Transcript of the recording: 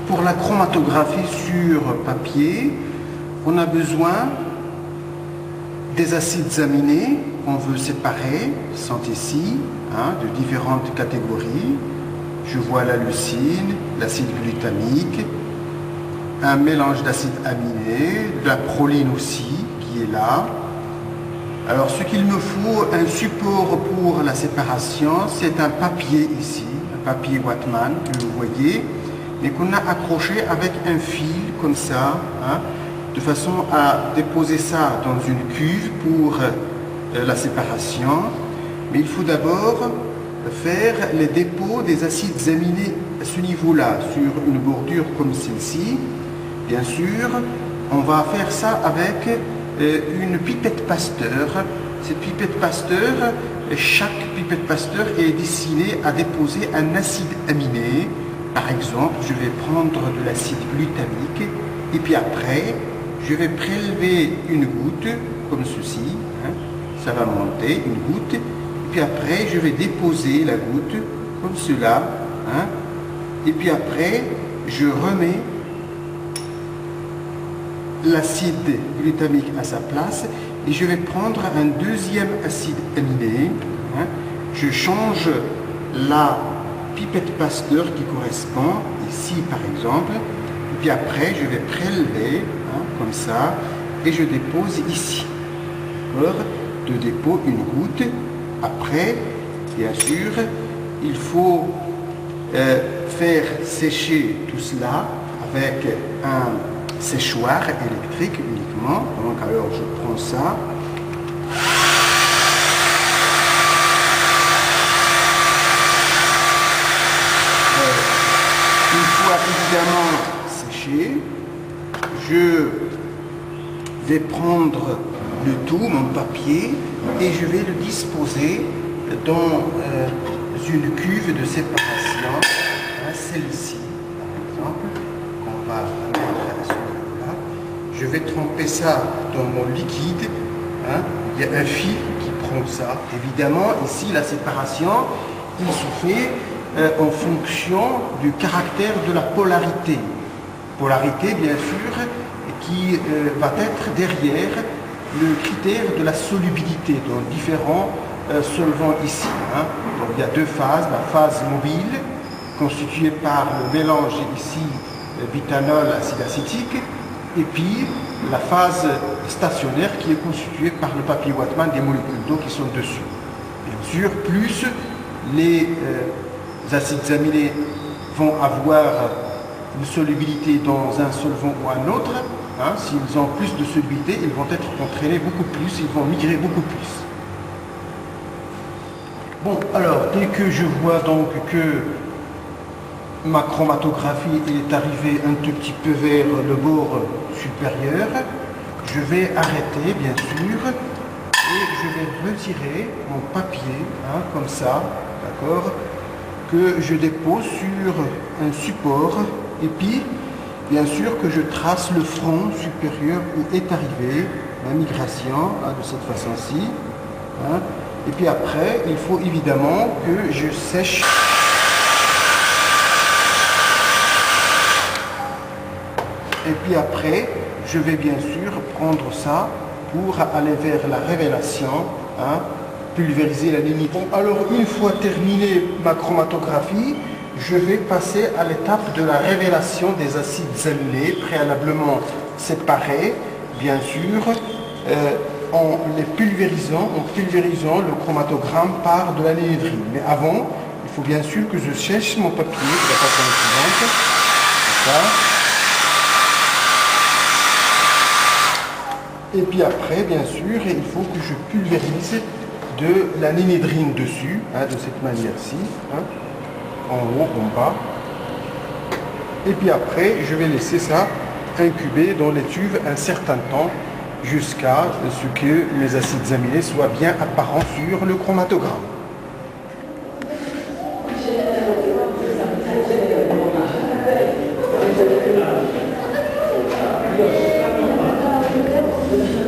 pour la chromatographie sur papier, on a besoin des acides aminés qu'on veut séparer, qui sont ici, de différentes catégories. Je vois la leucine, l'acide glutamique, un mélange d'acides aminés, de la proline aussi, qui est là. Alors ce qu'il me faut, un support pour la séparation, c'est un papier ici, un papier Whatman que vous voyez, mais qu'on a accroché avec un fil comme ça, de façon à déposer ça dans une cuve pour la séparation. Mais il faut d'abord faire les dépôts des acides aminés à ce niveau-là, sur une bordure comme celle-ci. Bien sûr, on va faire ça avec une pipette Pasteur. Cette pipette Pasteur, chaque pipette Pasteur est destinée à déposer un acide aminé. Par exemple, je vais prendre de l'acide glutamique et puis après, je vais prélever une goutte comme ceci. Ça va monter, une goutte. Et puis après, je vais déposer la goutte comme cela. Et puis après, je remets l'acide glutamique à sa place et je vais prendre un deuxième acide aminé. Je change la pipette Pasteur qui correspond ici par exemple, et puis après je vais prélever comme ça et je dépose ici. De dépôt une goutte. Après, bien sûr, il faut faire sécher tout cela avec un séchoir électrique uniquement. Donc alors je prends ça. Une fois évidemment séché, je vais prendre le tout, mon papier, et je vais le disposer dans une cuve de séparation, celle-ci par exemple, qu'on va mettre à ce moment-là. Je vais tremper ça dans mon liquide. Il y a un fil qui prend ça. Évidemment, ici, la séparation, il se fait en fonction du caractère de la polarité. Polarité, bien sûr, qui va être derrière le critère de la solubilité dans différents solvants ici. Donc il y a deux phases, la phase mobile constituée par le mélange ici butanol, acide acétique, et puis la phase stationnaire qui est constituée par le papier Whatman des molécules d'eau qui sont dessus. Bien sûr, plus les acides aminés vont avoir une solubilité dans un solvant ou un autre, s'ils ont plus de solubilité, ils vont être entraînés beaucoup plus, ils vont migrer beaucoup plus. Bon, alors, dès que je vois donc que ma chromatographie est arrivée un tout petit peu vers le bord supérieur, je vais arrêter, bien sûr, et je vais retirer mon papier, comme ça, d'accord, que je dépose sur un support, et puis, bien sûr que je trace le front supérieur où est arrivée la migration, de cette façon-ci. Et puis après, il faut évidemment que je sèche. Et puis après, je vais bien sûr prendre ça pour aller vers la révélation, pulvériser la ligne. Bon, alors une fois terminée ma chromatographie, je vais passer à l'étape de la révélation des acides aminés, préalablement séparés, bien sûr, en les pulvérisant, le chromatogramme par de l'anéidrine. Mais avant, il faut bien sûr que je sèche mon papier de la façon suivante. Et puis après, bien sûr, il faut que je pulvérise de l'anéidrine dessus, de cette manière-ci. En haut, en bas. Et puis après, je vais laisser ça incuber dans les tubes un certain temps jusqu'à ce que les acides aminés soient bien apparents sur le chromatogramme.